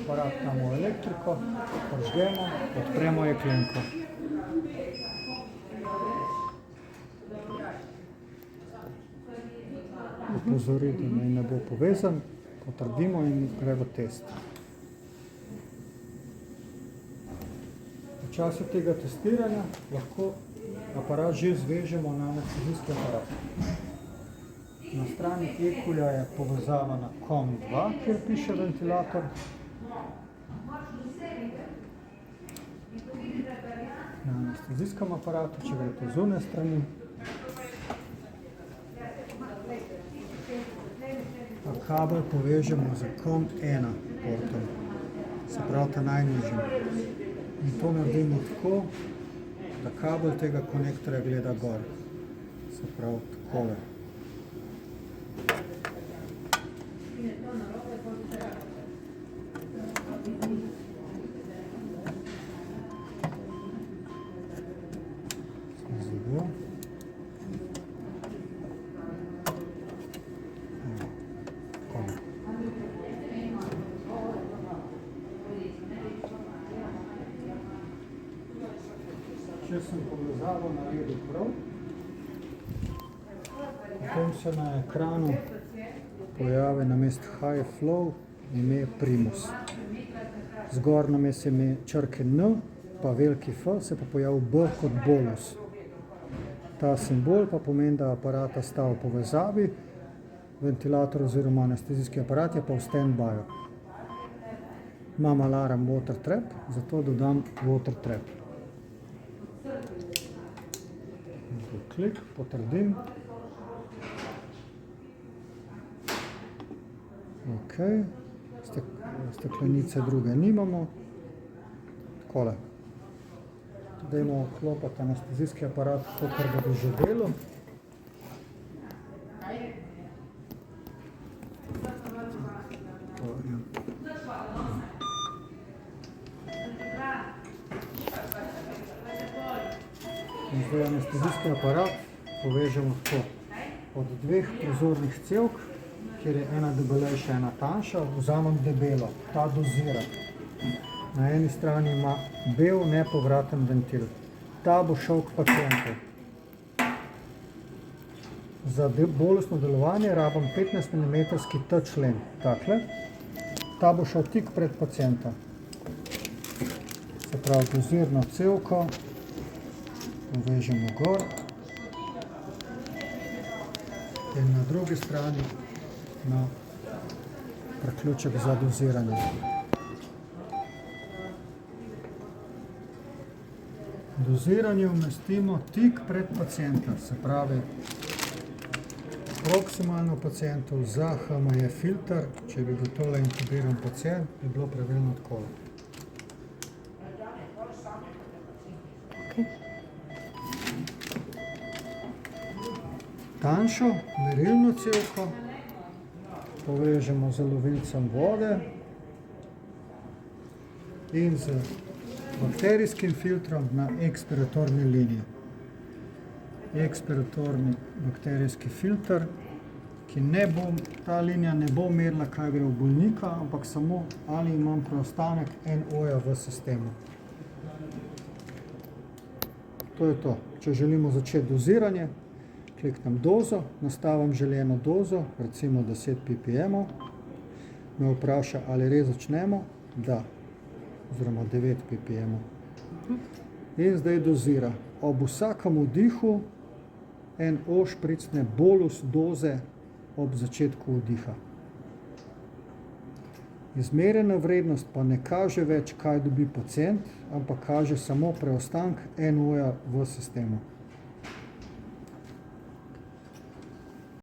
aparat damo elektriko, prižgemo, odpremo jeklenko. Opozori, da naj ne bo povezan, potrdimo in gre v test. V času tega testiranja lahko aparat že zvežemo na anestezijski aparat. Na strani ekulja je povezava na COM2, kjer piše ventilator. Na anestezijskem aparatu, če greste z zunaj strani, pa kabel povežemo z COM1 portom, se pravi ta najnižji. In to naredimo tako, da kabel tega konektorja gleda gor, se pravi takole. Če sem povezavo naredil prav, potem se na ekranu pojavi namesto high flow ime Primus. Zgor namesto ime črke N pa veliki F se pa pojavi B kot bolus. Ta simbol pa pomeni, da aparata sta v povezavi, ventilator oziroma anestezijski aparat je pa v stand-byu. Imam alarm water trap, zato dodam water trap. Klik, potrdim. Ok, steklenice druge nimamo. Takole. Dajmo vklopiti anestezijski aparat, to, kar bo že delal. In zdaj anestezijski aparat povežemo tako. Od dveh prozornih cevk, kjer je ena debelejša, ena tanjša, vzamem debelo, ta dozira. Na eni strani ima bel nepovraten ventil. Ta bo šel k pacientu. Za bolusno delovanje rabim 15 mm touch-len, takle. Ta bo šel tik pred pacienta. Se pravi, dozirno cevko povežemo gor in na drugi strani na priključek za doziranje. Doziranje umestimo tik pred pacienta, se pravi proksimalno pacientu za HME filter, če bi bil tole intubiran pacient, bi bilo pravilno takole. Tanjšo merilno cevko povežemo z lovilcem vode in z bakterijskim filtrom na ekspiratorni liniji. Ekspiratorni bakterijski filter, ta linija ne bo merila, kaj gre v bolnika, ampak samo ali imam preostanek NO-ja v sistemu. To je to. Če želimo začeti doziranje, kliknem dozo, nastavim želeno dozo, recimo 10 ppm. Me vpraša, ali res začnemo? Da. Oziroma 9 ppm. In zdaj dozira. Ob vsakem vdihu NO špricne bolus doze ob začetku vdiha. Izmerjena vrednost pa ne kaže več, kaj dobi pacient, ampak kaže samo preostanek NO-ja v sistemu.